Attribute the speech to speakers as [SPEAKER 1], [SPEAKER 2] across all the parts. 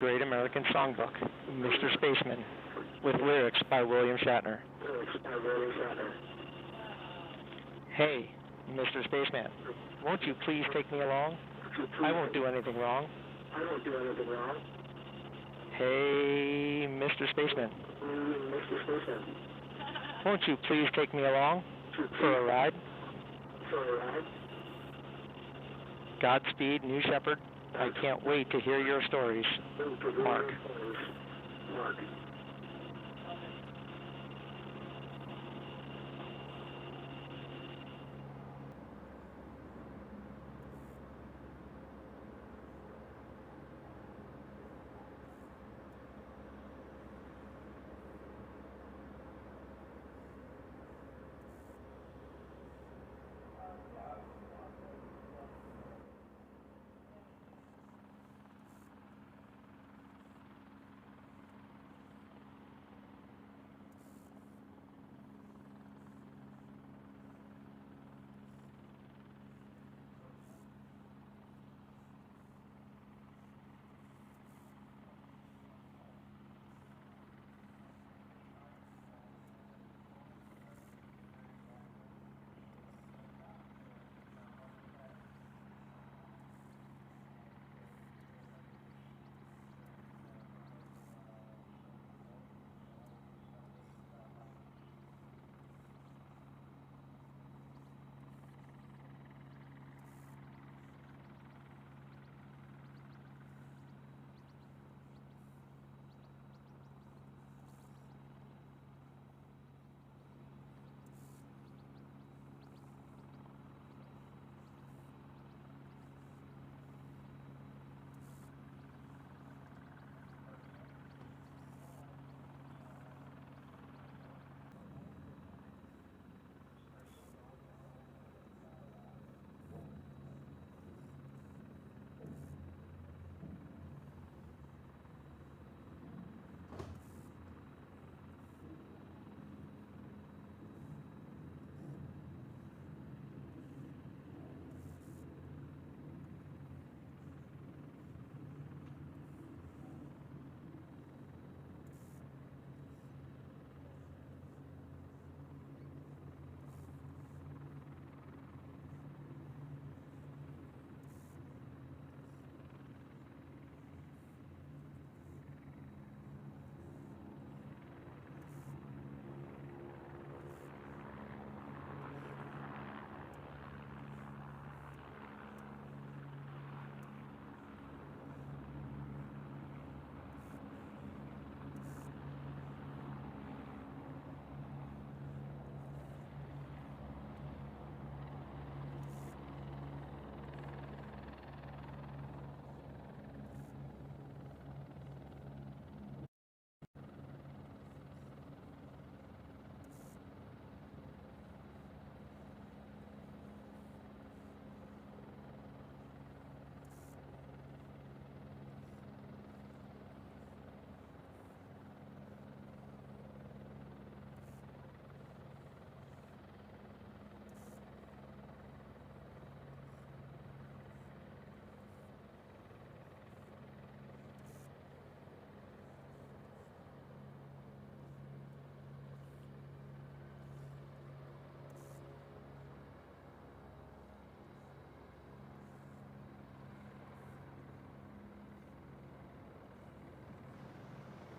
[SPEAKER 1] Great American Songbook, Mr. Spaceman, with lyrics by William Shatner. Hey, Mr. Spaceman, won't you please take me along? I won't do anything wrong. Hey, Mr. Spaceman, won't you please take me along for a ride? Godspeed, New Shepard. I can't wait to hear your stories. Mark.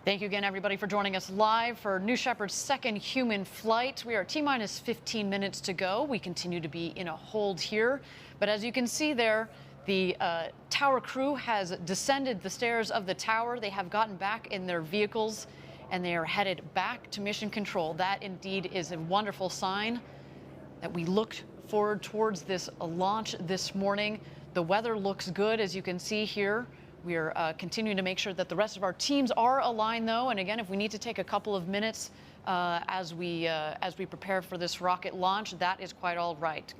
[SPEAKER 2] Thank you again, everybody, for joining us live for New Shepard's second human flight. We are T-minus 15 minutes to go. We continue to be in a hold here. But as you can see there, the tower crew has descended the stairs of the tower. They have gotten back in their vehicles, and they are headed back to mission control. That indeed is a wonderful sign that we look forward towards this launch this morning. The weather looks good, as you can see here. We are continuing to make sure that the rest of our teams are aligned, though. And again, if we need to take a couple of minutes as we prepare for this rocket launch, that is quite all right.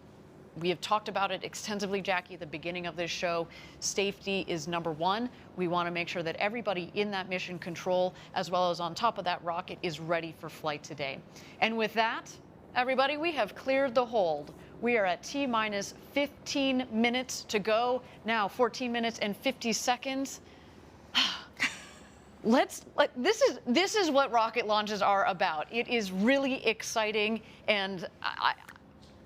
[SPEAKER 2] We have talked about it extensively, Jackie, at the beginning of this show. Safety is number one. We want to make sure that everybody in that mission control, as well as on top of that rocket, is ready for flight today. And with that, everybody, we have cleared the hold. We are at T-minus 15 minutes to go. Now 14 minutes and 50 seconds. This is what rocket launches are about. It is really exciting, and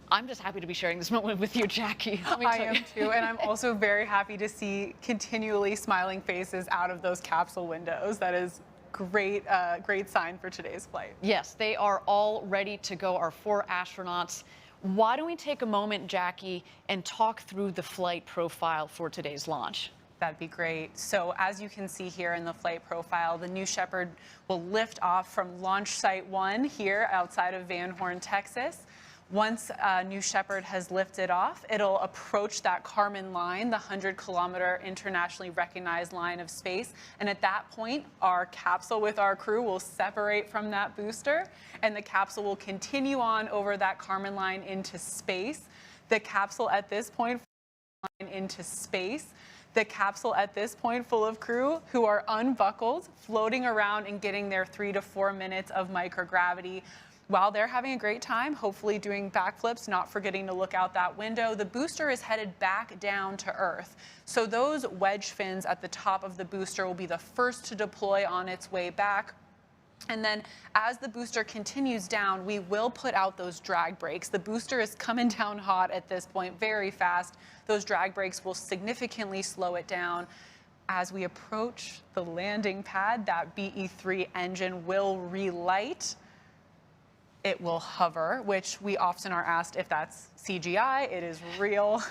[SPEAKER 2] I'm just happy to be sharing this moment with you, Jackie.
[SPEAKER 3] I am too, and I'm also very happy to see continually smiling faces out of those capsule windows. That is great, great sign for today's flight.
[SPEAKER 2] Yes, they are all ready to go, our 4 astronauts. Why don't we take a moment, Jackie, and talk through the flight profile for today's launch?
[SPEAKER 3] That'd be great. So as you can see here in the flight profile, the New Shepard will lift off from Launch Site 1 here outside of Van Horn, Texas. Once New Shepard has lifted off, it'll approach that Kármán line, the 100-kilometer internationally recognized line of space. And at that point, our capsule with our crew will separate from that booster, and the capsule will continue on over that Kármán line into space. The capsule at this point full of crew who are unbuckled, floating around and getting their 3 to 4 minutes of microgravity. While they're having a great time, hopefully doing backflips, not forgetting to look out that window, the booster is headed back down to Earth. So those wedge fins at the top of the booster will be the first to deploy on its way back. And then as the booster continues down, we will put out those drag brakes. The booster is coming down hot at this point, very fast. Those drag brakes will significantly slow it down. As we approach the landing pad, that BE-3 engine will relight. It will hover, which we often are asked if that's CGI. It is real,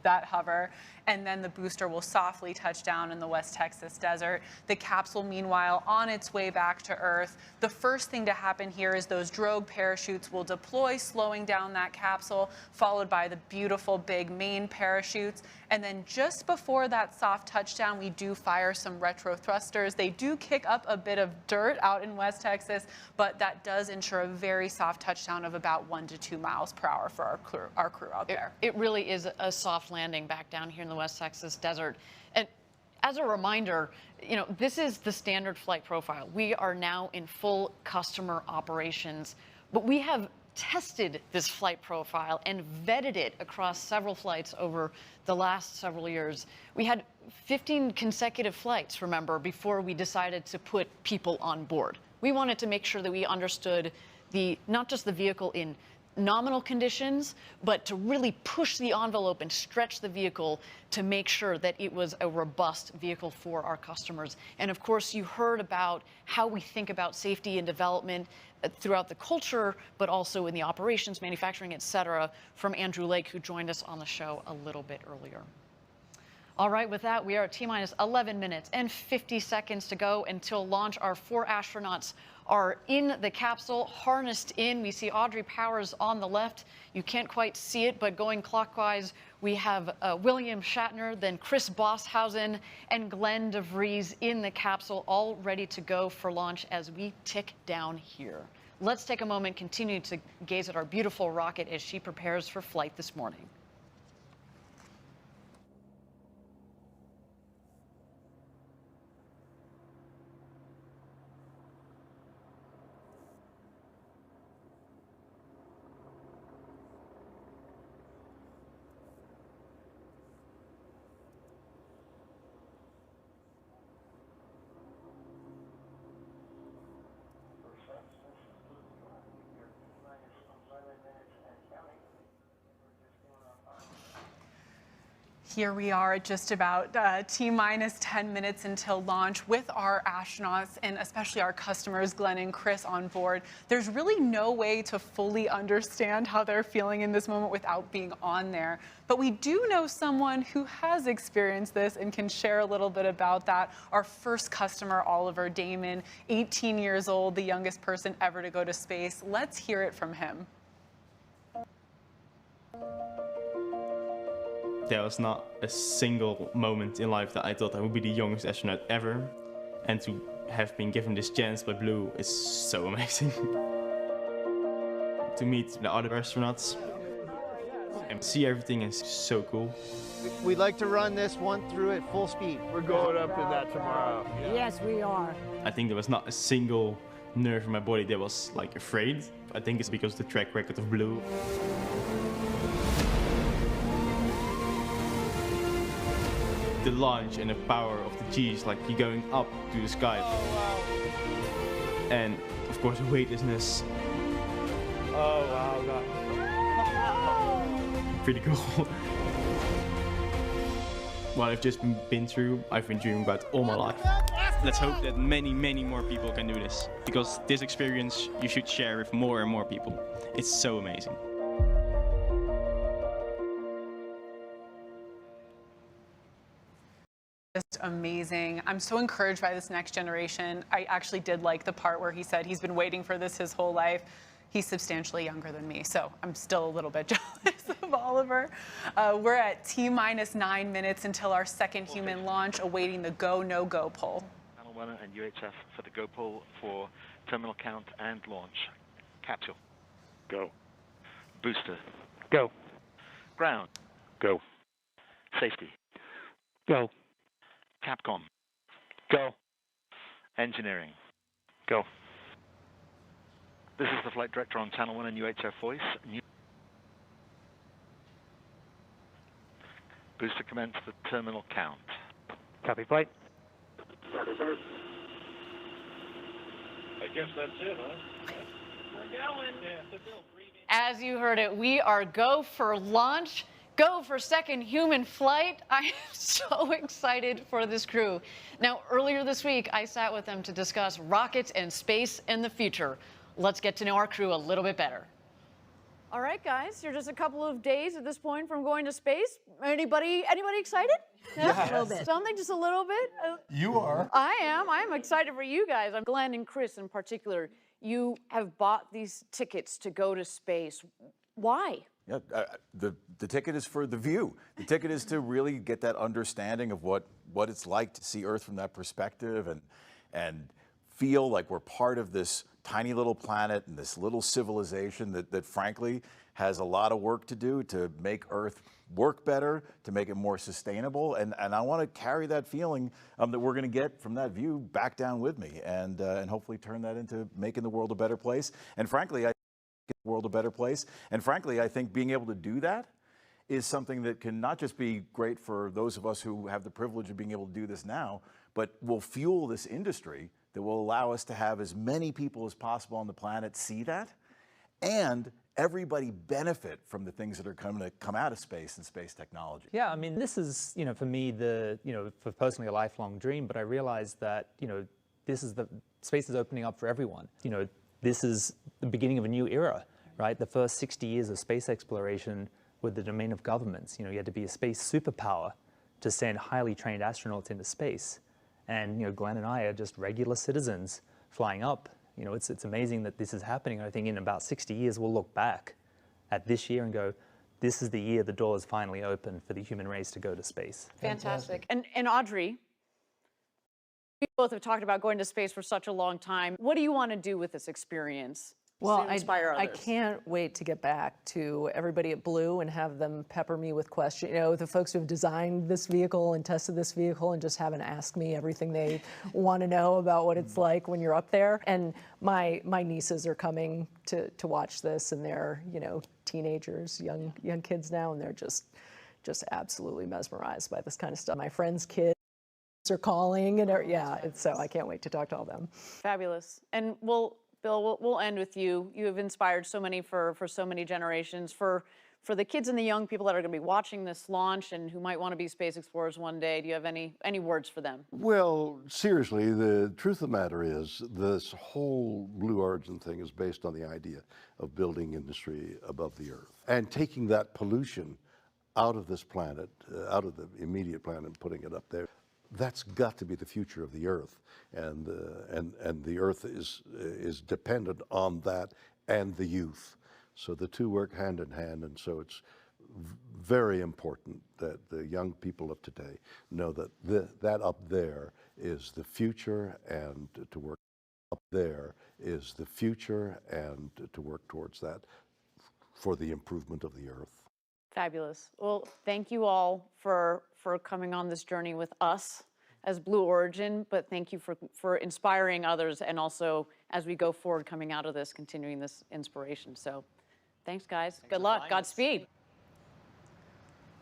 [SPEAKER 3] that hover. And then the booster will softly touch down in the West Texas desert. The capsule, meanwhile, on its way back to Earth. The first thing to happen here is those drogue parachutes will deploy, slowing down that capsule, followed by the beautiful big main parachutes. And then just before that soft touchdown, we do fire some retro thrusters. They do kick up a bit of dirt out in West Texas, but that does ensure a very soft touchdown of about 1 to 2 miles per hour for our crew out there.
[SPEAKER 2] It really is a soft landing back down here in the West Texas desert. And as a reminder, this is the standard flight profile. We are now in full customer operations, but we have tested this flight profile and vetted it across several flights over the last several years. We had 15 consecutive flights, remember, before we decided to put people on board. We wanted to make sure that we understood not just the vehicle in nominal conditions, but to really push the envelope and stretch the vehicle to make sure that it was a robust vehicle for our customers. And of course, you heard about how we think about safety and development throughout the culture, but also in the operations, manufacturing, et cetera, from Andrew Lake, who joined us on the show a little bit earlier. All right, with that, we are at T-minus 11 minutes and 50 seconds to go until launch. Our 4 astronauts are in the capsule, harnessed in. We see Audrey Powers on the left. You can't quite see it, but going clockwise, we have William Shatner, then Chris Bosshausen, and Glenn DeVries in the capsule, all ready to go for launch as we tick down here. Let's take a moment, continue to gaze at our beautiful rocket as she prepares for flight this morning.
[SPEAKER 3] Here we are at just about T-minus 10 minutes until launch with our astronauts and especially our customers, Glenn and Chris, on board. There's really no way to fully understand how they're feeling in this moment without being on there. But we do know someone who has experienced this and can share a little bit about that. Our first customer, Oliver Damon, 18 years old, the youngest person ever to go to space. Let's hear it from him.
[SPEAKER 4] There was not a single moment in life that I thought I would be the youngest astronaut ever. And to have been given this chance by Blue is so amazing. To meet the other astronauts and see everything is so cool.
[SPEAKER 5] We'd like to run this one through at full speed.
[SPEAKER 6] We're going up in that tomorrow.
[SPEAKER 7] Yeah. Yes, we are.
[SPEAKER 4] I think there was not a single nerve in my body that was like afraid. I think it's because of the track record of Blue. the launch and the power of the G's, like you're going up to the sky.
[SPEAKER 6] Oh, wow.
[SPEAKER 4] And of course the weightlessness.
[SPEAKER 6] Oh, wow, God.
[SPEAKER 4] Pretty cool. What I've just been through, I've been dreaming about all my life. Let's hope that many, many more people can do this. Because this experience you should share with more and more people. It's so amazing.
[SPEAKER 3] Just amazing. I'm so encouraged by this next generation. I actually did like the part where he said he's been waiting for this his whole life. He's substantially younger than me, so I'm still a little bit jealous of Oliver. We're at T-minus 9 minutes until our second human launch, awaiting the go, no-go poll.
[SPEAKER 7] Channel 1 and UHF for the go poll for terminal count and launch. Capsule. Go. Booster.
[SPEAKER 1] Go.
[SPEAKER 7] Ground.
[SPEAKER 6] Go.
[SPEAKER 7] Safety.
[SPEAKER 1] Go.
[SPEAKER 7] Capcom.
[SPEAKER 1] Go.
[SPEAKER 7] Engineering.
[SPEAKER 1] Go.
[SPEAKER 7] This is the flight director on Channel 1 and UHF voice. Booster commence the terminal count.
[SPEAKER 1] Copy flight.
[SPEAKER 6] I guess that's it, huh? We're going.
[SPEAKER 2] As you heard it, we are go for launch, go for second human flight. I am so excited for this crew. Now, earlier this week, I sat with them to discuss rockets and space in the future. Let's get to know our crew a little bit better. All right, guys, you're just a couple of days at this point from going to space. Anybody excited?
[SPEAKER 8] Yes. A little bit.
[SPEAKER 2] Something, just a little bit?
[SPEAKER 8] You are.
[SPEAKER 2] I am excited for you guys. I'm Glenn and Chris in particular. You have bought these tickets to go to space. Why?
[SPEAKER 9] Yeah, the ticket is for the view. The ticket is to really get that understanding of what it's like to see Earth from that perspective and feel like we're part of this tiny little planet and this little civilization that frankly has a lot of work to do to make Earth work better, to make it more sustainable. And I want to carry that feeling that we're going to get from that view back down with me and hopefully turn that into making the world a better place. And frankly, I think the world a better place. And frankly, I think being able to do that is something that can not just be great for those of us who have the privilege of being able to do this now, but will fuel this industry that will allow us to have as many people as possible on the planet see that, and everybody benefit from the things that are going to come out of space and space technology.
[SPEAKER 10] Yeah, I mean, this is, for me, for personally a lifelong dream, but I realized that, space is opening up for everyone. This is the beginning of a new era, right? The first 60 years of space exploration were the domain of governments. You had to be a space superpower to send highly trained astronauts into space. And Glenn and I are just regular citizens flying up. It's amazing that this is happening. I think in about 60 years, we'll look back at this year and go, this is the year the doors finally open for the human race to go to space.
[SPEAKER 2] Fantastic. And Audrey, we both have talked about going to space for such a long time. What do you want to do with this experience?
[SPEAKER 11] Well,
[SPEAKER 2] to inspire
[SPEAKER 11] I
[SPEAKER 2] others?
[SPEAKER 11] can't wait to get back to everybody at Blue and have them pepper me with questions. The folks who have designed this vehicle and tested this vehicle and just haven't asked me everything they want to know about what it's like when you're up there. And my nieces are coming to watch this, and they're teenagers, young kids now, and they're just absolutely mesmerized by this kind of stuff. My friends' kids are calling, and so I can't wait to talk to all them.
[SPEAKER 2] Fabulous. And Bill, we'll end with you. You have inspired so many for so many generations. For the kids and the young people that are going to be watching this launch and who might want to be space explorers one day, do you have any words for them?
[SPEAKER 12] Well, seriously, the truth of the matter is this whole Blue Origin thing is based on the idea of building industry above the Earth and taking that pollution out of this planet, out of the immediate planet, and putting it up there. That's got to be the future of the Earth, and the Earth is dependent on that and the youth. So the two work hand in hand, and so it's very important that the young people of today know that that up there is the future, and to work up there is the future, and to work towards that for the improvement of the Earth.
[SPEAKER 2] Fabulous. Well, thank you all for coming on this journey with us as Blue Origin, but thank you for inspiring others, and also as we go forward coming out of this, continuing this inspiration. So thanks, guys. Good luck. Godspeed.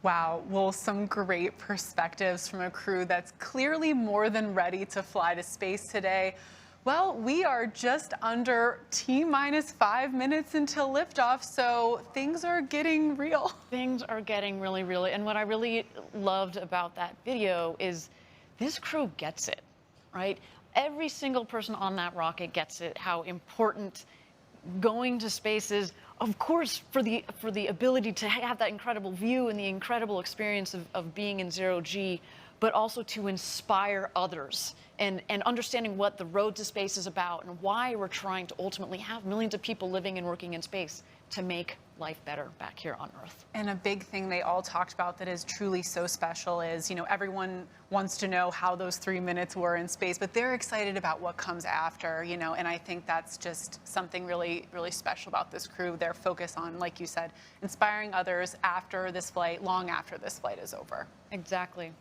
[SPEAKER 3] Wow, well, some great perspectives from a crew that's clearly more than ready to fly to space today. Well, we are just under T-minus 5 minutes until liftoff, so things are getting real.
[SPEAKER 2] Things are getting really real. And what I really loved about that video is this crew gets it, right? Every single person on that rocket gets it, how important going to space is, of course, for the ability to have that incredible view and the incredible experience of being in zero G, but also to inspire others and understanding what the road to space is about and why we're trying to ultimately have millions of people living and working in space to make life better back here on Earth.
[SPEAKER 3] And a big thing they all talked about that is truly so special is, everyone wants to know how those 3 minutes were in space, but they're excited about what comes after, and I think that's just something really, really special about this crew. Their focus on, like you said, inspiring others after this flight, long after this flight is over.
[SPEAKER 2] Exactly.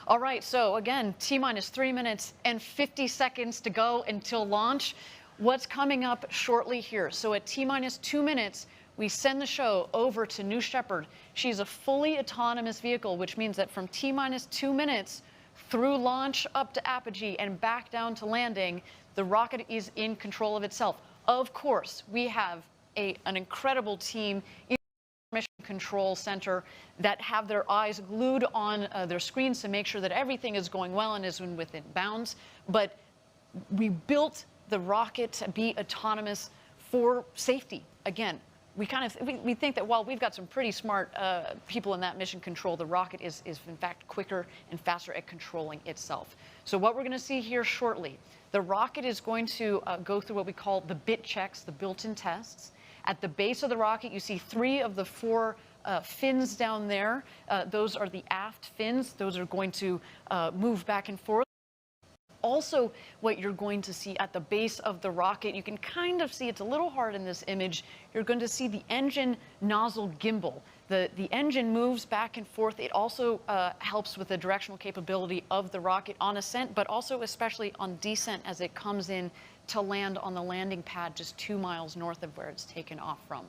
[SPEAKER 2] All right, so again, T-minus 3 minutes and 50 seconds to go until launch. What's coming up shortly here? So at T-minus 2 minutes, we send the show over to New Shepard. She's a fully autonomous vehicle, which means that from T-minus 2 minutes through launch up to apogee and back down to landing, the rocket is in control of itself. Of course, we have an incredible team in the Mission Control Center that have their eyes glued on their screens to make sure that everything is going well and is within bounds. But we built the rocket to be autonomous for safety. Again, we think that while we've got some pretty smart people in that mission control, the rocket is in fact quicker and faster at controlling itself. So what we're going to see here shortly, the rocket is going to go through what we call the bit checks, the built-in tests. At the base of the rocket, you see 3 of the 4 fins down there. Those are the aft fins. Those are going to move back and forth. Also, what you're going to see at the base of the rocket, you can kind of see, it's a little hard in this image, you're going to see the engine nozzle gimbal. The engine moves back and forth. It also helps with the directional capability of the rocket on ascent, but also especially on descent as it comes in to land on the landing pad just 2 miles north of where it's taken off from.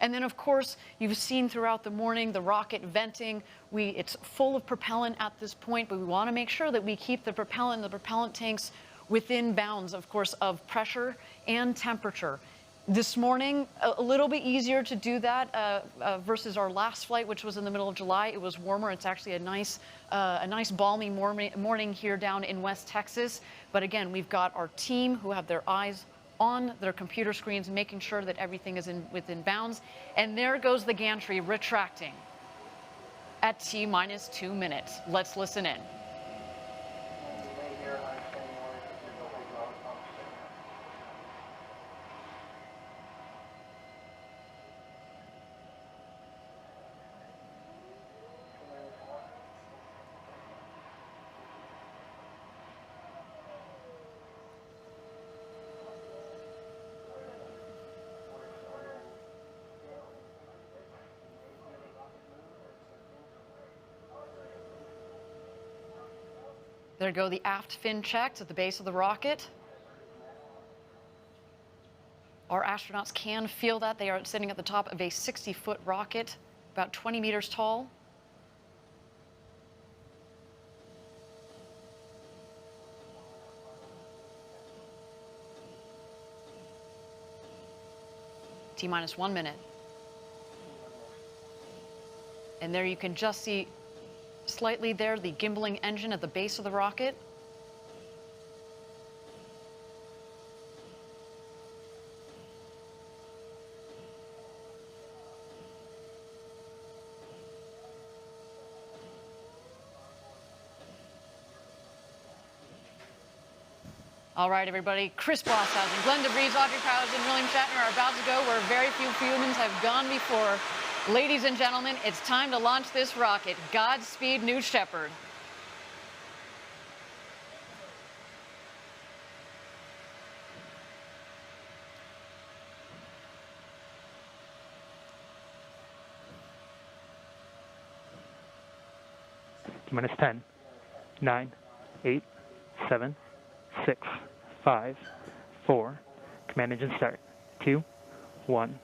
[SPEAKER 2] And then, of course, you've seen throughout the morning the rocket venting. It's full of propellant at this point, but we want to make sure that we keep the propellant tanks within bounds, of course, of pressure and temperature. This morning, a little bit easier to do that versus our last flight, which was in the middle of July. It was warmer. It's actually a nice balmy morning here down in West Texas. But again, we've got our team who have their eyes on their computer screens, making sure that everything is within bounds. And there goes the gantry retracting at T-minus 2 minutes. Let's listen in. There go the aft fin checks at the base of the rocket. Our astronauts can feel that. They are sitting at the top of a 60-foot rocket, about 20 meters tall. T-minus 1 minute. And there you can just see slightly there the gimbaling engine at the base of the rocket. All right, everybody. Chris Blosshausen, Glenn DeVries, Audrey Powers, and William Shatner are about to go where very few humans have gone before. Ladies and gentlemen, it's time to launch this rocket. Godspeed, New Shepard.
[SPEAKER 13] Minus 10, 9, 8, 7, 6, 5, 4. Command engine start. 2, 1.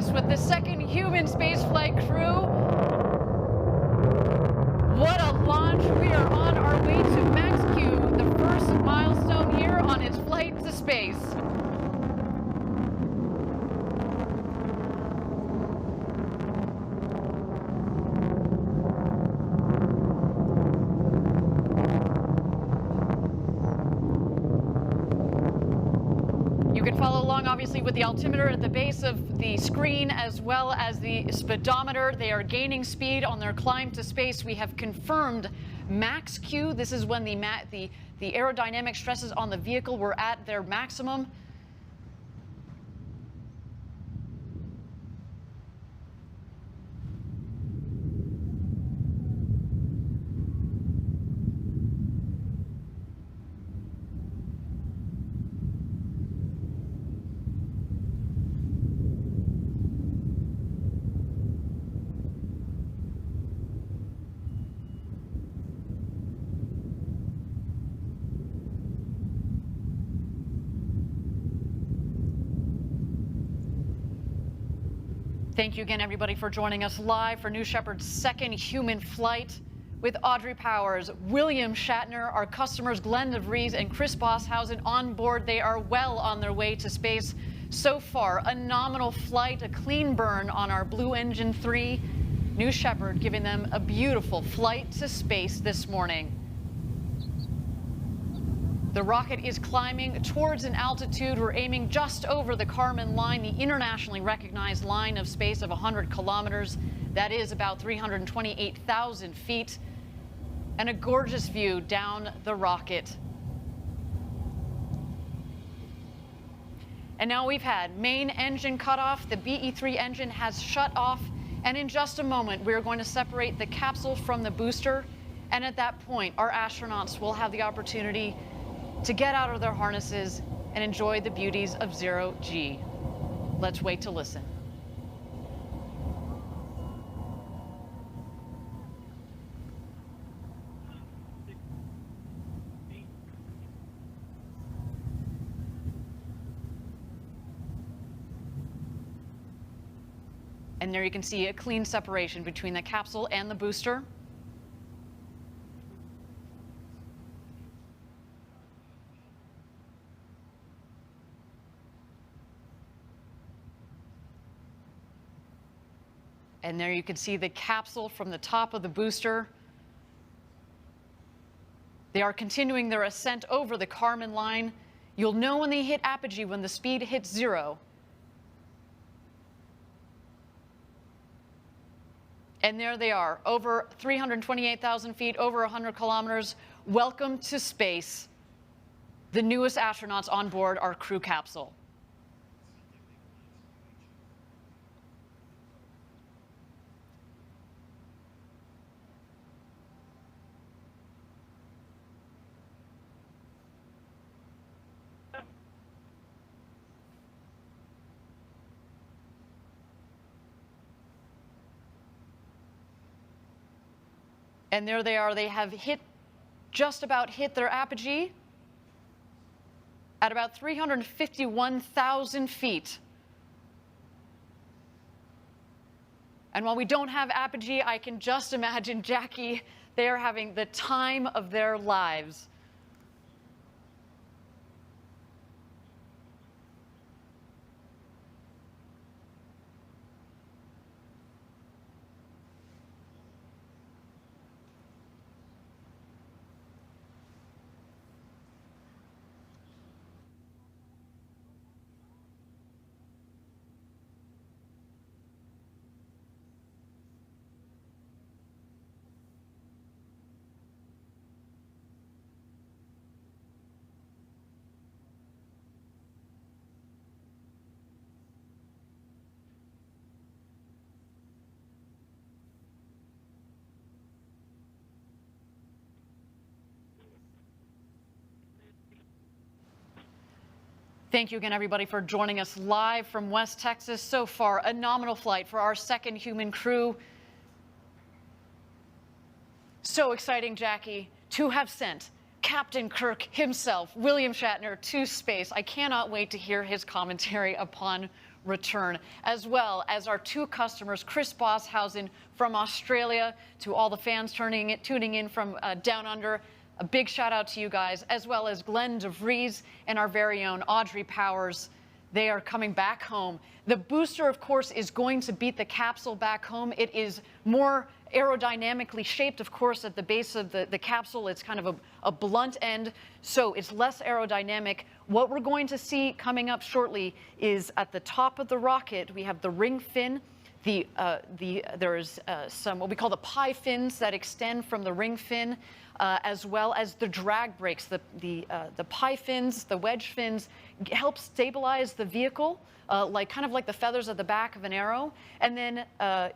[SPEAKER 2] space with the second human spaceflight crew. What a launch. We are on our way to Max Q, the first milestone here on its flight to space. You can follow along, obviously, with the altimeter at the base of the screen, as well as the speedometer. They are gaining speed on their climb to space. We have confirmed max Q. This is when the aerodynamic stresses on the vehicle were at their maximum. Thank you again, everybody, for joining us live for New Shepard's second human flight with Audrey Powers, William Shatner, our customers Glenn DeVries and Chris Bosshausen on board. They are well on their way to space. So far, a nominal flight, a clean burn on our Blue Engine 3. New Shepard giving them a beautiful flight to space this morning. The rocket is climbing towards an altitude. We're aiming just over the Kármán line, the internationally recognized line of space of 100 kilometers. That is about 328,000 feet. And a gorgeous view down the rocket. And now we've had main engine cut off. The BE-3 engine has shut off. And in just a moment, we're going to separate the capsule from the booster. And at that point, our astronauts will have the opportunity to get out of their harnesses and enjoy the beauties of zero G. Let's wait to listen. And there you can see a clean separation between the capsule and the booster. And there you can see the capsule from the top of the booster. They are continuing their ascent over the Kármán line. You'll know when they hit apogee, when the speed hits 0. And there they are, over 328,000 feet, over 100 kilometers. Welcome to space. The newest astronauts on board our crew capsule. And there they are. They have just about hit their apogee at about 351,000 feet. And while we don't have apogee, I can just imagine, Jackie, they are having the time of their lives. Thank you again, everybody, for joining us live from West Texas. So far, a nominal flight for our second human crew. So exciting, Jackie, to have sent Captain Kirk himself, William Shatner, to space. I cannot wait to hear his commentary upon return, as well as our two customers, Chris Bosshausen from Australia, to all the fans tuning in from down under. A big shout out to you guys, as well as Glenn DeVries and our very own Audrey Powers. They are coming back home. The booster, of course, is going to beat the capsule back home. It is more aerodynamically shaped, of course, at the base of the capsule. It's kind of a blunt end, so it's less aerodynamic. What we're going to see coming up shortly is at the top of the rocket, we have the ring fin. There's some what we call the pie fins that extend from the ring fin, as well as the drag brakes. The pie fins, the wedge fins, help stabilize the vehicle, kind of like the feathers at the back of an arrow. And then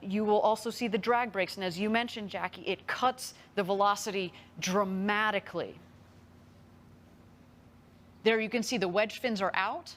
[SPEAKER 2] you will also see the drag brakes. And as you mentioned, Jackie, it cuts the velocity dramatically. There you can see the wedge fins are out.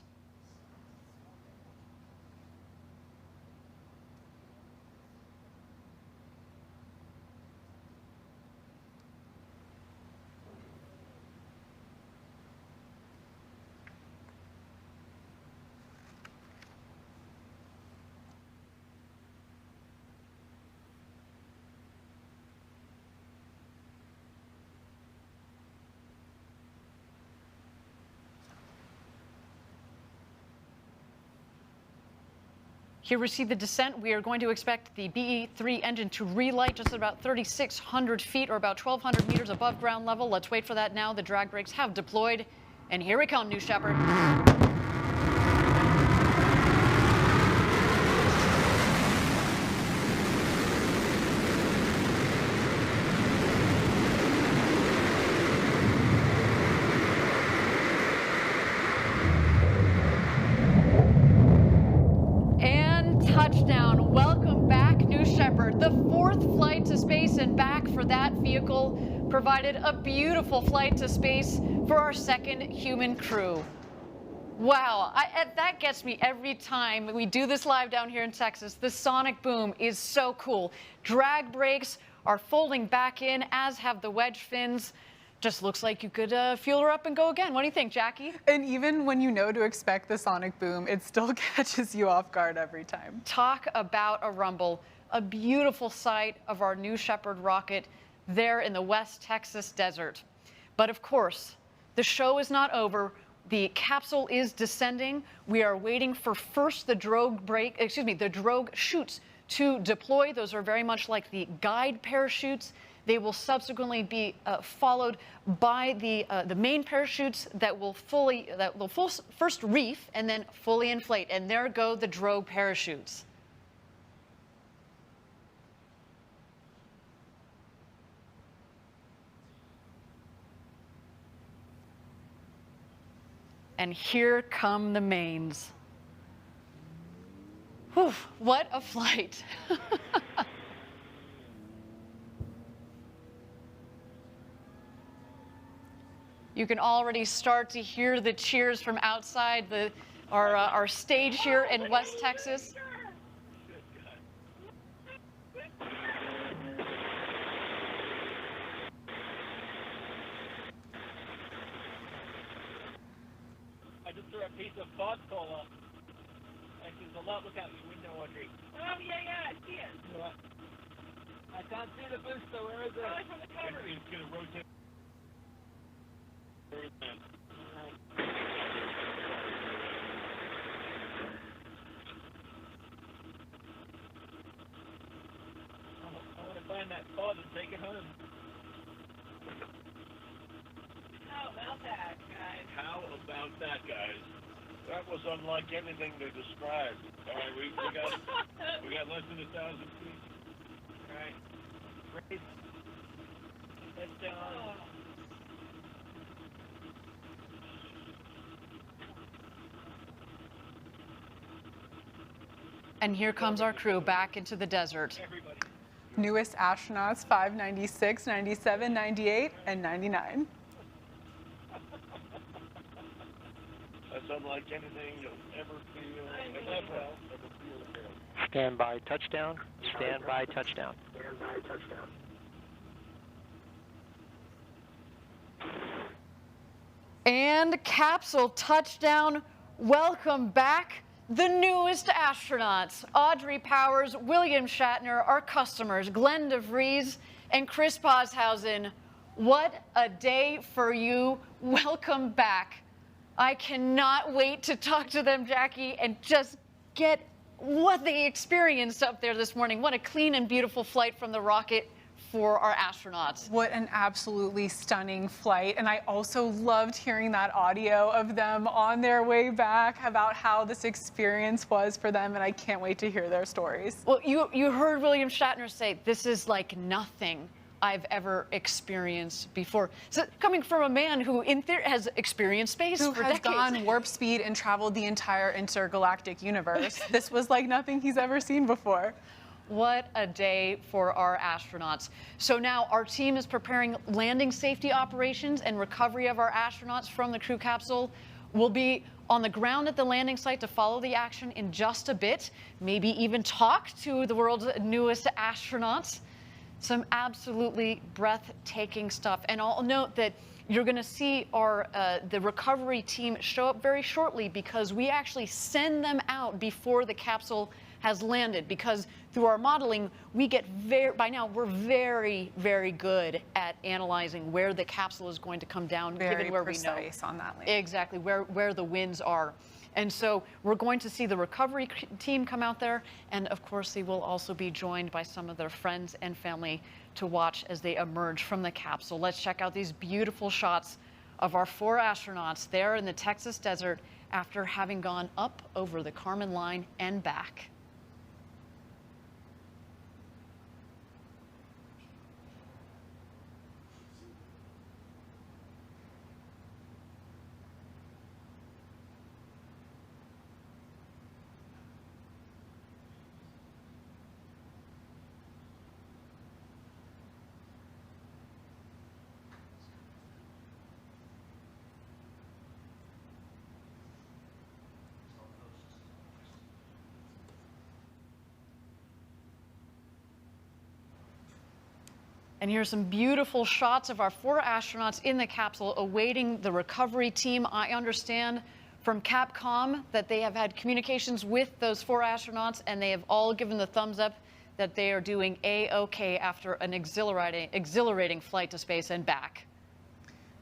[SPEAKER 2] Here we see the descent. We are going to expect the BE-3 engine to relight just at about 3,600 feet or about 1,200 meters above ground level. Let's wait for that now. The drag brakes have deployed. And here we come, New Shepard. Touchdown. Welcome back, New Shepard. The fourth flight to space and back for that vehicle provided a beautiful flight to space for our second human crew. Wow, that gets me every time we do this live down here in Texas. The sonic boom is so cool. Drag brakes are folding back in, as have the wedge fins. Just looks like you could fuel her up and go again. What do you think, Jackie?
[SPEAKER 3] And even when you know to expect the sonic boom, it still catches you off guard every time.
[SPEAKER 2] Talk about a rumble. A beautiful sight of our New Shepard rocket there in the West Texas desert. But of course, the show is not over. The capsule is descending. We are waiting for first the drogue chutes to deploy. Those are very much like the guide parachutes. They will subsequently be followed by the main parachutes that will first reef and then fully inflate. And there go the drogue parachutes. And here come the mains. Whew, what a flight. You can already start to hear the cheers from outside our stage here in West Texas.
[SPEAKER 6] I just threw a piece of fog cola. And there's a lot. Look out the window, Audrey. Oh, yeah, I see it. I can't see the booster. Where is it? From the cover. It's going to rotate. I want to find that pod and take it home. How about that, guys? How about that, guys? That was unlike anything they described. All right, we got less than 1,000 feet. All right, raise. Head down.
[SPEAKER 2] And here comes our crew back into the desert.
[SPEAKER 3] Newest astronauts 5, 96, 97, 98, and 99.
[SPEAKER 6] That's unlike anything you'll ever feel.
[SPEAKER 1] Stand by touchdown. Stand by touchdown. Stand by touchdown.
[SPEAKER 2] And capsule touchdown. Welcome back The newest astronauts, Audrey Powers, William Shatner, our customers, Glenn DeVries, and Chris Boshausen. What a day for you. Welcome back. I cannot wait to talk to them, Jackie, and just get what they experienced up there this morning. What a clean and beautiful flight from the rocket for our astronauts.
[SPEAKER 3] What an absolutely stunning flight. And I also loved hearing that audio of them on their way back about how this experience was for them. And I can't wait to hear their stories.
[SPEAKER 2] Well, you heard William Shatner say, this is like nothing I've ever experienced before. So coming from a man who in theory has experienced space
[SPEAKER 3] who
[SPEAKER 2] for
[SPEAKER 3] has
[SPEAKER 2] decades.
[SPEAKER 3] gone warp speed and traveled the entire intergalactic universe. This was like nothing he's ever seen before.
[SPEAKER 2] What a day for our astronauts. So now our team is preparing landing safety operations and recovery of our astronauts from the crew capsule. We'll be on the ground at the landing site to follow the action in just a bit, maybe even talk to the world's newest astronauts. Some absolutely breathtaking stuff. And I'll note that you're going to see the recovery team show up very shortly because we actually send them out before the capsule has landed, because through our modeling, we get by now we're very, very good at analyzing where the capsule is going to come down, given where we know.
[SPEAKER 3] Very precise on that landing.
[SPEAKER 2] Exactly, where the winds are. And so we're going to see the recovery team come out there, and of course they will also be joined by some of their friends and family to watch as they emerge from the capsule. Let's check out these beautiful shots of our 4 astronauts there in the Texas desert after having gone up over the Kármán line and back. And here's some beautiful shots of our 4 astronauts in the capsule awaiting the recovery team. I understand from Capcom that they have had communications with those 4 astronauts, and they have all given the thumbs up that they are doing A-OK after an exhilarating flight to space and back.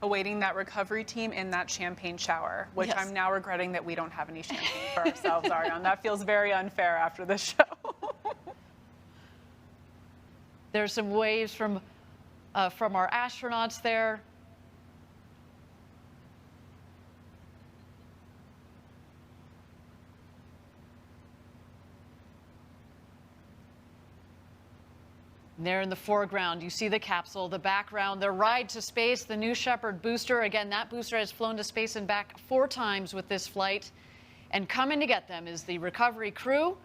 [SPEAKER 3] Awaiting that recovery team in that champagne shower, which
[SPEAKER 2] Yes.
[SPEAKER 3] I'm now regretting that we don't have any champagne for ourselves, Ariane. That feels very unfair after this show.
[SPEAKER 2] There's some waves from our astronauts there. And there in the foreground, you see the capsule, the background, their ride to space, the New Shepard booster. Again, that booster has flown to space and back 4 times with this flight. And coming to get them is the recovery crew.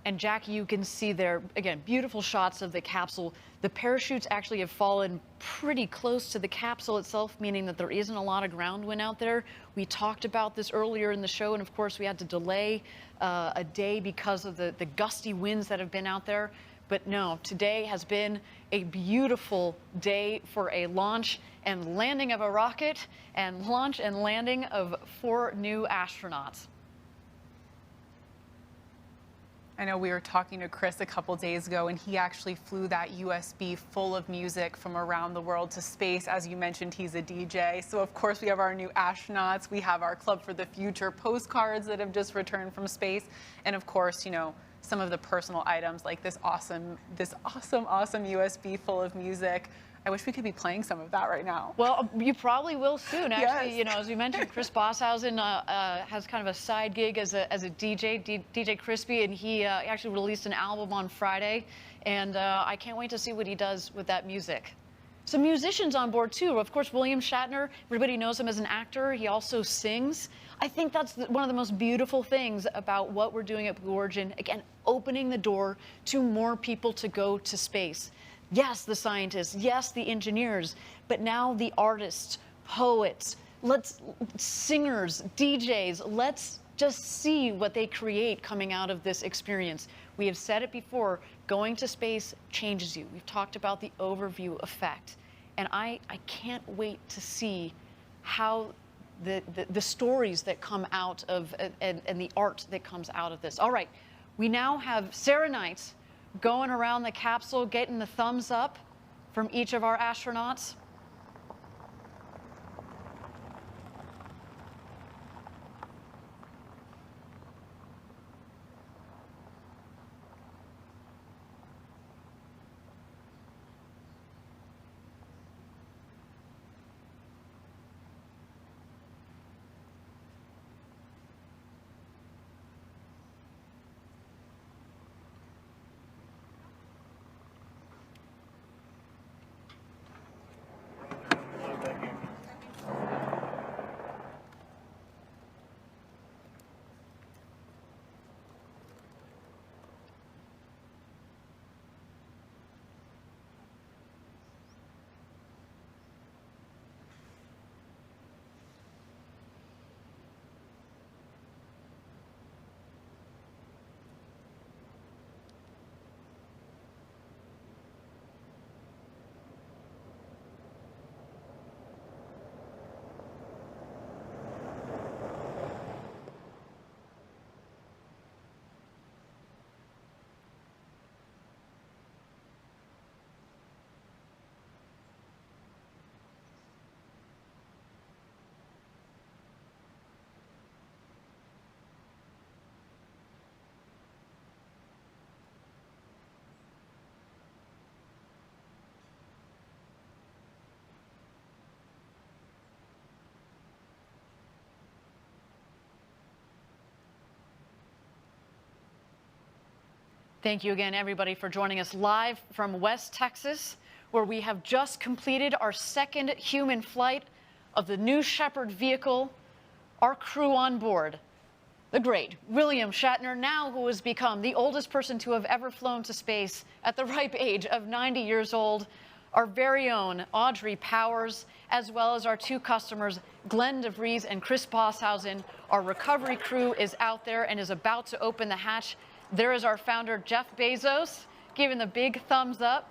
[SPEAKER 2] And Jackie, you can see there, again, beautiful shots of the capsule. The parachutes actually have fallen pretty close to the capsule itself, meaning that there isn't a lot of ground wind out there. We talked about this earlier in the show, and of course we had to delay a day because of the gusty winds that have been out there. But no, today has been a beautiful day for a launch and landing of a rocket, and launch and landing of 4 new astronauts.
[SPEAKER 3] I know we were talking to Chris a couple days ago, and he actually flew that USB full of music from around the world to space. As you mentioned, he's a DJ. So, of course, we have our new astronauts. We have our Club for the Future postcards that have just returned from space. And, of course, you know, some of the personal items like this awesome USB full of music. I wish we could be playing some of that right now.
[SPEAKER 2] Well, you probably will soon. Actually,
[SPEAKER 3] Yes.
[SPEAKER 2] you know, as we mentioned, Chris Bosshausen has kind of a side gig as a DJ, DJ Crispy, and he actually released an album on Friday, and I can't wait to see what he does with that music. Some musicians on board too. Of course, William Shatner, everybody knows him as an actor. He also sings. I think that's one of the most beautiful things about what we're doing at Blue Origin. Again, opening the door to more people to go to space. Yes, the scientists, yes, the engineers, but now the artists, poets, singers, DJs, let's just see what they create coming out of this experience. We have said it before, going to space changes you. We've talked about the overview effect. And I can't wait to see how the stories that come out of, and the art that comes out of this. All right, we now have Sarah Knight going around the capsule, getting the thumbs up from each of our astronauts. Thank you again, everybody, for joining us live from West Texas, where we have just completed our second human flight of the New Shepard vehicle. Our crew on board, the great William Shatner, now who has become the oldest person to have ever flown to space at the ripe age of 90 years old, our very own Audrey Powers, as well as our two customers, Glenn DeVries and Chris Bosshausen. Our recovery crew is out there and is about to open the hatch. There is our founder, Jeff Bezos, giving the big thumbs up.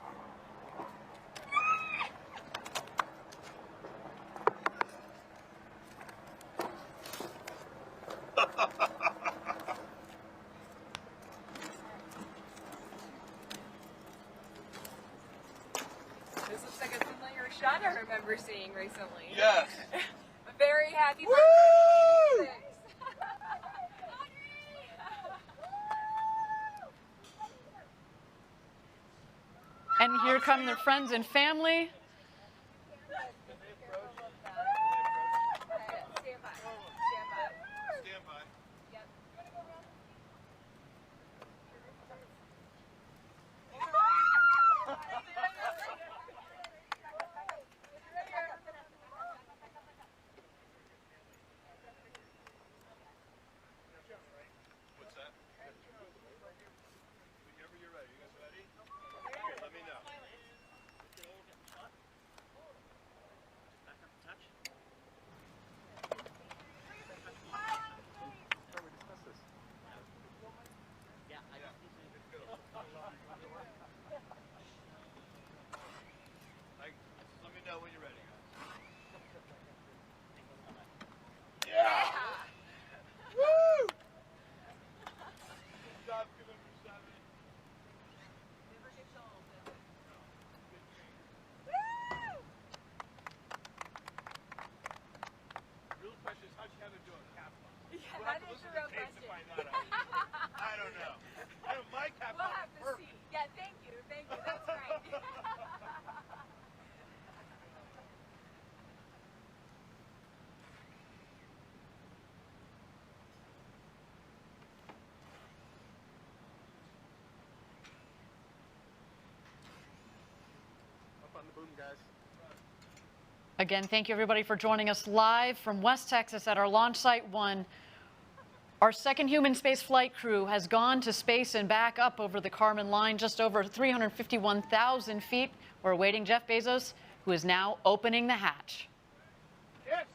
[SPEAKER 14] This looks like a familiar shot I remember seeing recently.
[SPEAKER 15] Yes.
[SPEAKER 14] I'm very happy birthday.
[SPEAKER 2] And here come their friends and family. Again, thank you everybody for joining us live from West Texas at our launch site 1. Our second human space flight crew has gone to space and back up over the Kármán line, just over 351,000 feet. We're awaiting Jeff Bezos, who is now opening the hatch.
[SPEAKER 6] Yes.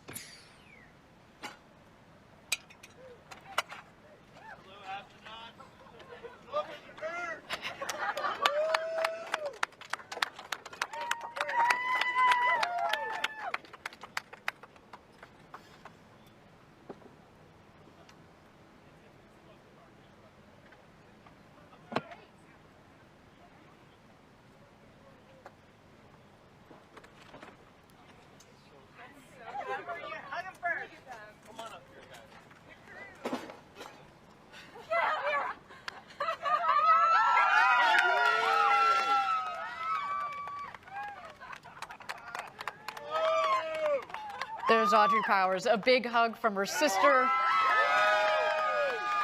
[SPEAKER 2] There's Audrey Powers, a big hug from her sister.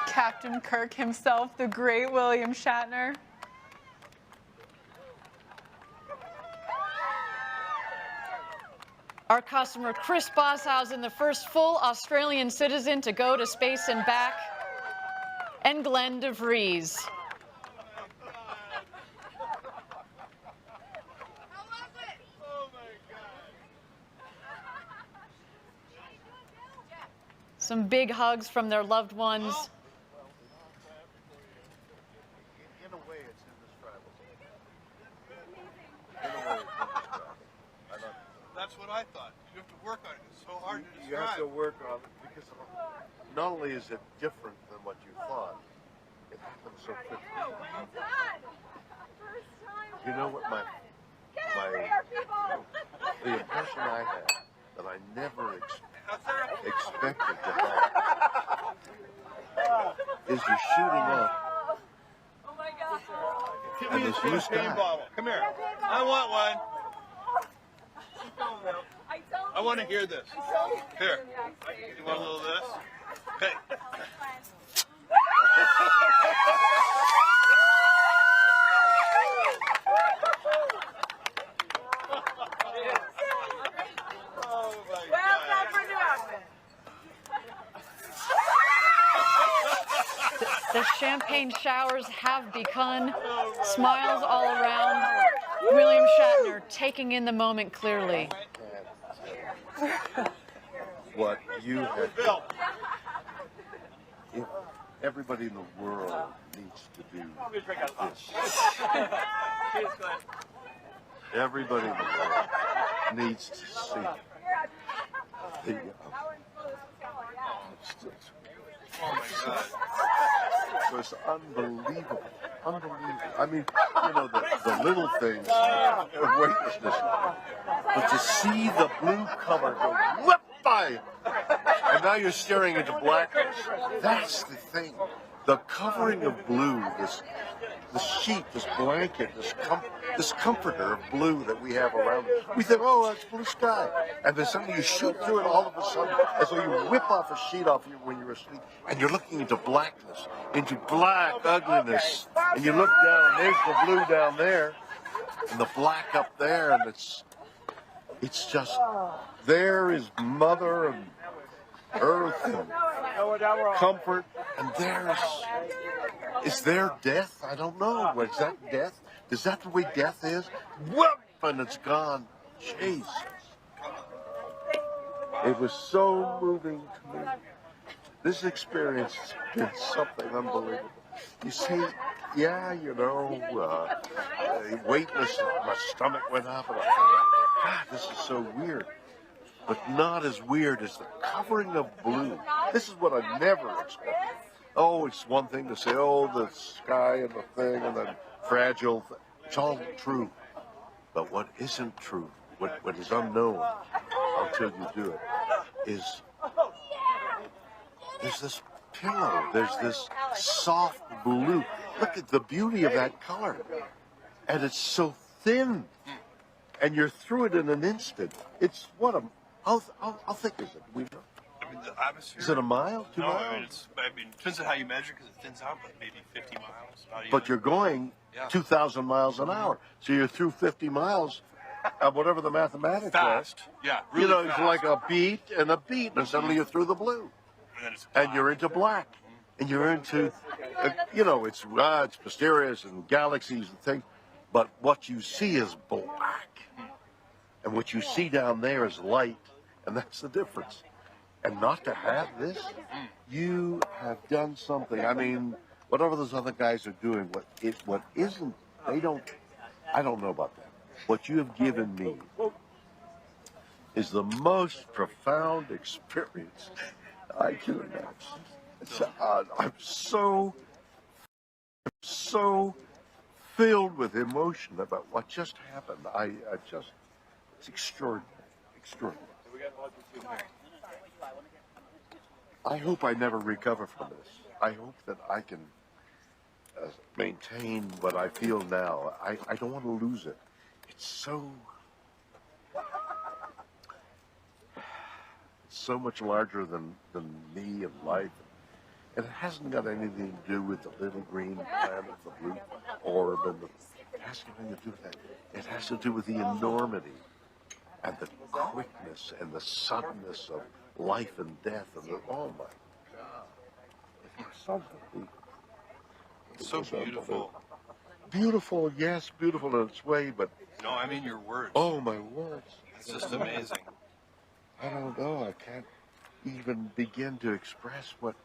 [SPEAKER 3] Captain Kirk himself, the great William Shatner.
[SPEAKER 2] Our customer, Chris Bosshausen, the first full Australian citizen to go to space and back. And Glenn DeVries. Some big hugs from their loved ones.
[SPEAKER 12] In a way, it's indescribable. In a way, it's indescribable.
[SPEAKER 15] That's what I thought. You have to work on it. It's so hard to describe.
[SPEAKER 12] You have to work on it because not only is it different than what you thought, it happens so quickly. You know what the impression I had that I never expected to have is you're shooting up and this new sky.
[SPEAKER 15] Come here. I want one. I want to hear this. Here. You want a little of this? Hey.
[SPEAKER 2] The champagne showers have begun. Smiles all around. William Shatner taking in the moment clearly.
[SPEAKER 12] What you have done. If everybody in the world needs to do this. Everybody in the world needs to see the
[SPEAKER 15] Oh my God.
[SPEAKER 12] it was unbelievable. Unbelievable. I mean, you know, the little things of weightlessness. But to see the blue cover go whip by, and now you're staring into blackness. That's the thing. The covering of blue, this sheet, this blanket, this comforter of blue that we have around us. We think, oh, that's blue sky. And then suddenly you shoot through it all of a sudden, as though you whip off a sheet off you when you're asleep, and you're looking into blackness, into black ugliness. And you look down, and there's the blue down there, and the black up there, and it's just, there is Mother and Earth and comfort, and is there death? I don't know. Is that death? Is that the way death is? Whoop! And it's gone. Jesus. It was so moving to me. This experience has been something unbelievable. You see, yeah, you know, weightless, my stomach went up, and I thought, God, this is so weird. But not as weird as the covering of blue. This is what I never expected. Oh, it's one thing to say, oh, the sky and the thing and the fragile thing. It's all true. But what isn't true, what is unknown until you do it, is there's this pillow, there's this soft blue. Look at the beauty of that color. And it's so thin. And you're through it in an instant. It's what how thick is it?
[SPEAKER 15] I mean, the atmosphere.
[SPEAKER 12] Is it a mile? 2 miles?
[SPEAKER 15] I mean, it depends on how you measure, because it thins out, but maybe 50 miles.
[SPEAKER 12] But you're going 2,000 miles an hour. So you're through 50 miles whatever the mathematics
[SPEAKER 15] Fast.
[SPEAKER 12] are.
[SPEAKER 15] Yeah, really
[SPEAKER 12] You know,
[SPEAKER 15] fast.
[SPEAKER 12] it's like a beat, and suddenly you're through the blue. And you're into black. And you're into, you know, it's mysterious and galaxies and things. But what you see is black. And what you see down there is light. And that's the difference. And not to have this, you have done something. I mean, whatever those other guys are doing, what isn't, I don't know about that. What you have given me is the most profound experience I can imagine. I'm so filled with emotion about what just happened. It's extraordinary, extraordinary. I hope I never recover from this. I hope that I can maintain what I feel now. I don't want to lose it. It's so much larger than me and life. And it hasn't got anything to do with the little green planet, the blue orb, it has nothing to do with that. It has to do with the enormity and the quickness and the suddenness of life and death. And oh my God.
[SPEAKER 15] It's so beautiful.
[SPEAKER 12] Beautiful, yes, beautiful in its way, but...
[SPEAKER 15] No, I mean your words.
[SPEAKER 12] Oh, my words.
[SPEAKER 15] It's just amazing.
[SPEAKER 12] I don't know. I can't even begin to express what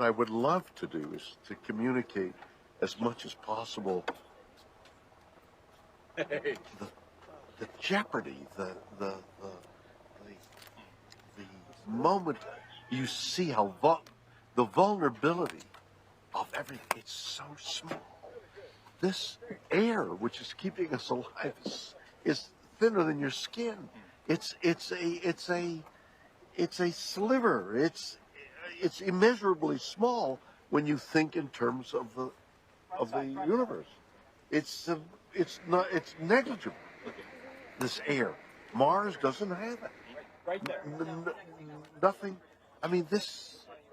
[SPEAKER 12] I would love to do is to communicate as much as possible the jeopardy, the moment you see how the vulnerability of everything. It's so small. This air, which is keeping us alive, is thinner than your skin. It's a sliver. It's immeasurably small when you think in terms of the universe. It's negligible. This air. Mars doesn't have it. Nothing. I mean,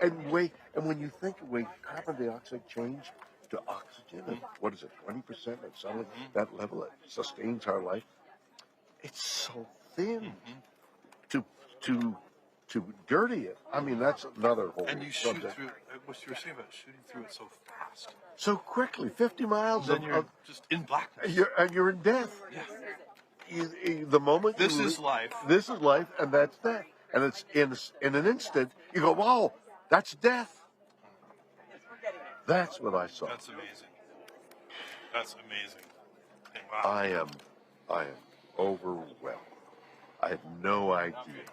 [SPEAKER 12] and when you think of way carbon dioxide changed to oxygen, and what is it, 20% at some that level that sustains our life, it's so thin to dirty it. I mean, that's another whole
[SPEAKER 15] And you shoot
[SPEAKER 12] subject.
[SPEAKER 15] through, what you were saying about shooting through it so fast.
[SPEAKER 12] So quickly, 50 miles
[SPEAKER 15] And then you're just in blackness.
[SPEAKER 12] You're in death.
[SPEAKER 15] Yeah.
[SPEAKER 12] The moment
[SPEAKER 15] This is life.
[SPEAKER 12] This is life, and that's death. And it's in an instant, you go, wow, that's death. That's what I saw.
[SPEAKER 15] That's amazing. That's amazing. And wow.
[SPEAKER 12] I am overwhelmed. I had no idea.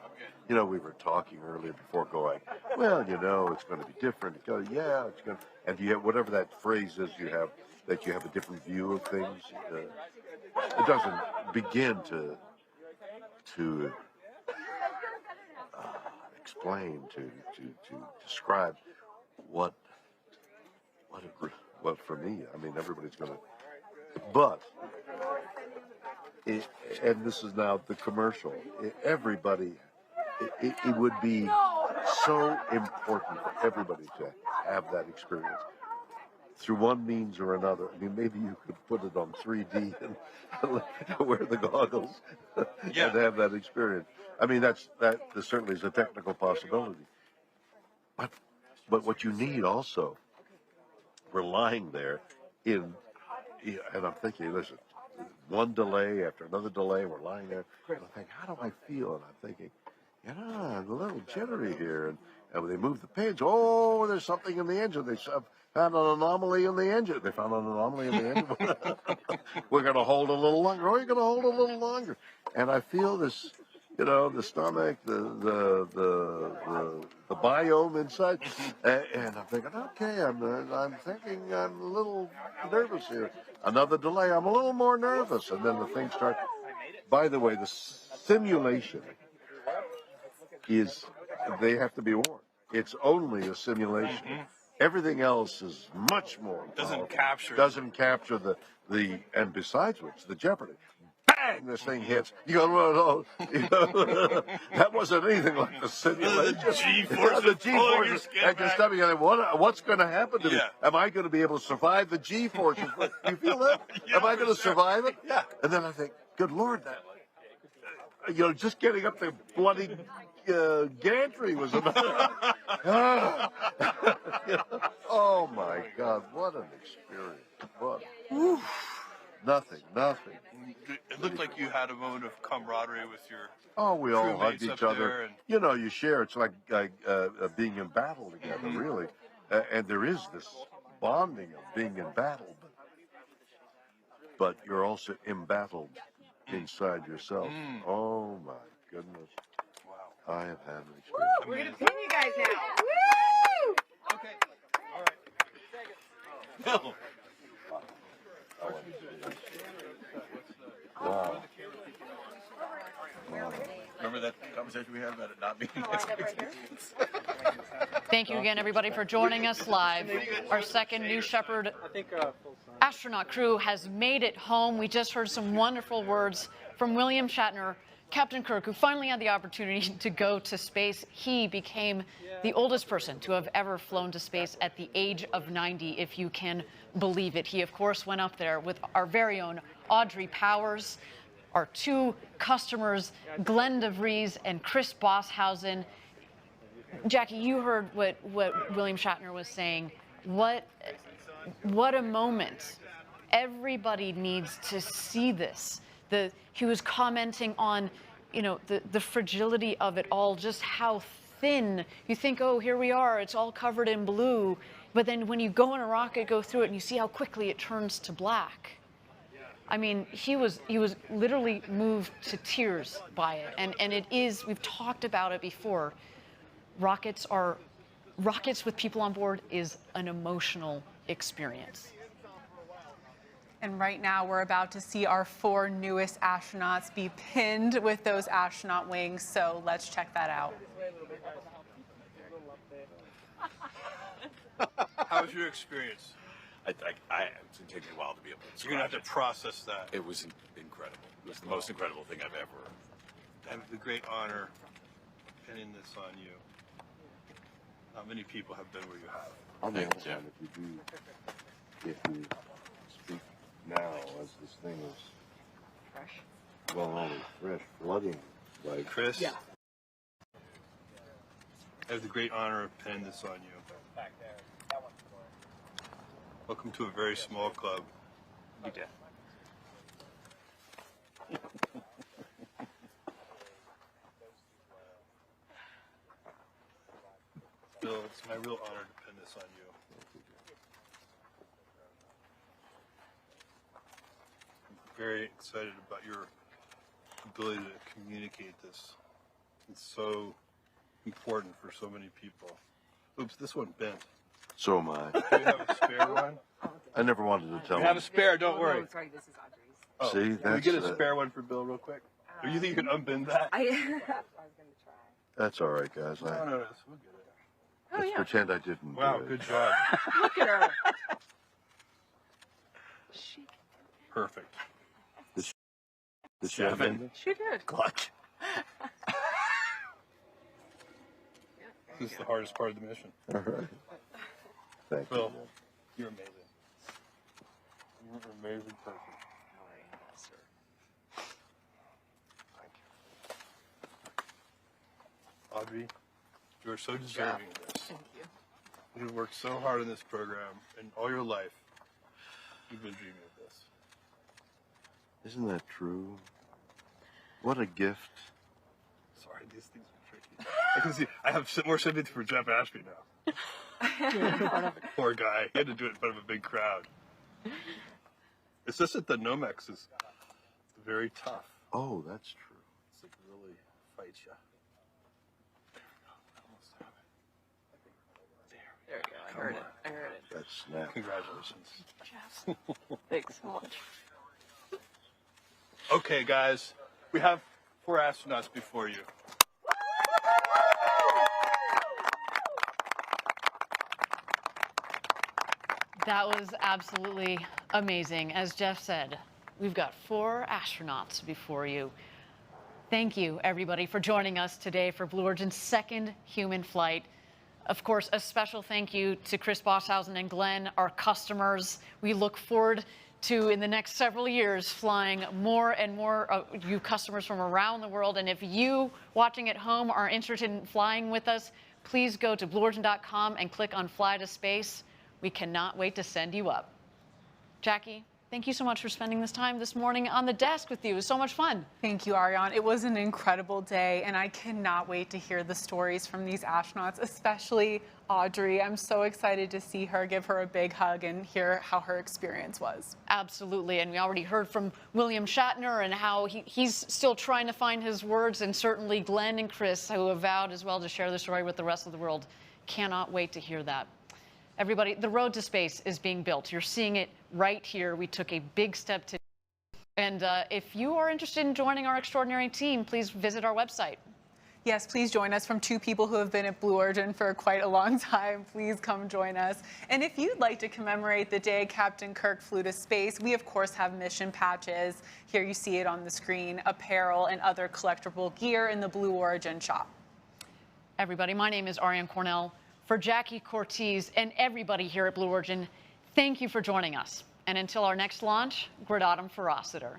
[SPEAKER 12] You know, we were talking earlier before going, well, you know, it's going to be different. You go, yeah, it's going to, and you have whatever that phrase is you have, that you have a different view of things. It doesn't begin to explain, to describe what for me. I mean, everybody's going to, but. And this is now the commercial. Everybody, it would be so important for everybody to have that experience through one means or another. I mean, maybe you could put it on 3D and wear the goggles and have that experience. I mean, that certainly is a technical possibility. But what you need also, we're lying there and I'm thinking, listen. One delay after another delay, we're lying there, and I think, how do I feel? And I'm thinking, I'm a little jittery here. And when they move the page, oh, there's something in the engine. They found an anomaly in the engine. They found an anomaly in the engine. We're going to hold a little longer. Oh, you're going to hold a little longer. And I feel this, the stomach, the biome inside, and I'm thinking, okay, I'm thinking I'm a little nervous here. Another delay, I'm a little more nervous, and then the thing starts. By the way, the simulation they have to be warned. It's only a simulation. Everything else is much more powerful. Doesn't capture the and besides which, the jeopardy. Bang! bang, this thing hits. You go, well, you know, that wasn't anything like the simulation.
[SPEAKER 15] The G-force
[SPEAKER 12] the
[SPEAKER 15] is pulling your
[SPEAKER 12] G-force
[SPEAKER 15] skin
[SPEAKER 12] and just
[SPEAKER 15] back.
[SPEAKER 12] stepping on it. What's going to happen to me?
[SPEAKER 15] Yeah.
[SPEAKER 12] Am I going to be able to survive the G-force? You feel that? Am I going to survive it?
[SPEAKER 15] Yeah.
[SPEAKER 12] And then I think, good Lord, that, you know, just getting up the bloody gantry was enough. Oh my God, what an experience! What? Nothing.
[SPEAKER 15] It looked like you had a moment of camaraderie with your.
[SPEAKER 12] Oh, we all
[SPEAKER 15] crewmates
[SPEAKER 12] hugged
[SPEAKER 15] up
[SPEAKER 12] each other.
[SPEAKER 15] there and-
[SPEAKER 12] You know, you share. It's like being in battle together, really. And there is this bonding of being in battle, but you're also embattled inside yourself. Oh my goodness! Wow, I have had an experience.
[SPEAKER 14] We're gonna pin you guys now. Woo!
[SPEAKER 15] Okay. All right. Bill.
[SPEAKER 12] Wow.
[SPEAKER 9] Remember that conversation we had about it not being expectations?
[SPEAKER 2] Thank you again, everybody, for joining us live. Our second New Shepard astronaut crew has made it home. We just heard some wonderful words from William Shatner, Captain Kirk, who finally had the opportunity to go to space. He became the oldest person to have ever flown to space at the age of 90, if you can believe it. He, of course, went up there with our very own Audrey Powers, our two customers, Glenn DeVries and Chris Bosshausen. Jackie, you heard what William Shatner was saying. What a moment. Everybody needs to see this. He was commenting on, you know, the fragility of it all, just how thin. You think, oh, here we are, it's all covered in blue. But then when you go in a rocket, go through it, and you see how quickly it turns to black. I mean, he was literally moved to tears by it. And it is, we've talked about it before. Rockets with people on board is an emotional experience.
[SPEAKER 3] And right now we're about to see our 4 newest astronauts be pinned with those astronaut wings. So let's check that out.
[SPEAKER 15] How was your experience?
[SPEAKER 9] It's going to take me a while to be able to
[SPEAKER 15] You're gonna have to process that.
[SPEAKER 9] It was incredible. It was the most incredible thing I've ever.
[SPEAKER 15] I have the great honor pinning this on you. Not many people have been where you have.
[SPEAKER 12] On the
[SPEAKER 9] Thank
[SPEAKER 12] other
[SPEAKER 9] you.
[SPEAKER 12] hand, if you speak now as this thing is fresh, well, only fresh, flooding, like
[SPEAKER 15] Chris? Yeah. I have the great honor of pinning this on you. Back there. That one's for it. Welcome to a very small club. You did. Bill, it's my real honor to pin this on you. I'm very excited about your ability to communicate this. It's so important for so many people. Oops, this one bent.
[SPEAKER 12] So am I.
[SPEAKER 15] Do you have a spare one?
[SPEAKER 12] I never wanted to tell
[SPEAKER 15] We
[SPEAKER 12] him.
[SPEAKER 15] have a spare, don't worry.
[SPEAKER 14] Oh, sorry, this is Audrey's.
[SPEAKER 15] Oh,
[SPEAKER 12] See,
[SPEAKER 15] can we get a
[SPEAKER 12] that's,
[SPEAKER 15] spare one for Bill real quick? Or you think you can unbend that?
[SPEAKER 14] I was gonna try.
[SPEAKER 12] That's all right, guys.
[SPEAKER 15] No, we'll get it.
[SPEAKER 12] Let's pretend I didn't.
[SPEAKER 15] Wow,
[SPEAKER 12] do it.
[SPEAKER 15] good job.
[SPEAKER 14] Look at her.
[SPEAKER 15] Perfect.
[SPEAKER 12] Did she
[SPEAKER 15] Seven.
[SPEAKER 12] unbend it?
[SPEAKER 14] She did.
[SPEAKER 15] Clutch. This is the hardest part of the mission.
[SPEAKER 12] All right. Thank
[SPEAKER 15] Bill,
[SPEAKER 12] you.
[SPEAKER 15] you're amazing. You're an amazing person. Audrey, you are so deserving of this.
[SPEAKER 14] Thank you.
[SPEAKER 15] You've worked so hard on this program, and all your life, you've been dreaming of this.
[SPEAKER 12] Isn't that true? What a gift.
[SPEAKER 15] Sorry, these things are tricky. I can see. I have more sympathy for Jeff Ashby now. Poor guy. He had to do it in front of a big crowd. It's just that the Nomex is very tough.
[SPEAKER 12] Oh, that's true.
[SPEAKER 15] It's like really fights you.
[SPEAKER 14] There we go. I heard it. I heard it.
[SPEAKER 12] That's snap.
[SPEAKER 15] Congratulations.
[SPEAKER 14] Thanks so much.
[SPEAKER 15] Okay, guys, we have 4 astronauts before you.
[SPEAKER 2] That was absolutely amazing. As Jeff said, we've got 4 astronauts before you. Thank you, everybody, for joining us today for Blue Origin's second human flight. Of course, a special thank you to Chris Bosshausen and Glenn, our customers. We look forward to, in the next several years, flying more and more of you customers from around the world. And if you watching at home are interested in flying with us, please go to blueorigin.com and click on Fly to Space. We cannot wait to send you up. Jackie, thank you so much for spending this time this morning on the desk with you. It was so much fun.
[SPEAKER 3] Thank you, Ariane. It was an incredible day, and I cannot wait to hear the stories from these astronauts, especially Audrey. I'm so excited to see her, give her a big hug, and hear how her experience was.
[SPEAKER 2] Absolutely, and we already heard from William Shatner and how he's still trying to find his words, and certainly Glenn and Chris, who have vowed as well to share the story with the rest of the world. Cannot wait to hear that. Everybody, the road to space is being built. You're seeing it right here. We took a big step today. And if you are interested in joining our extraordinary team, please visit our website.
[SPEAKER 3] Yes, please join us. From 2 people who have been at Blue Origin for quite a long time, please come join us. And if you'd like to commemorate the day Captain Kirk flew to space, we of course have mission patches. Here you see it on the screen, apparel and other collectible gear in the Blue Origin shop.
[SPEAKER 2] Everybody, my name is Ariane Cornell. For Jackie Cortez and everybody here at Blue Origin, thank you for joining us. And until our next launch, Gradatum Ferociter.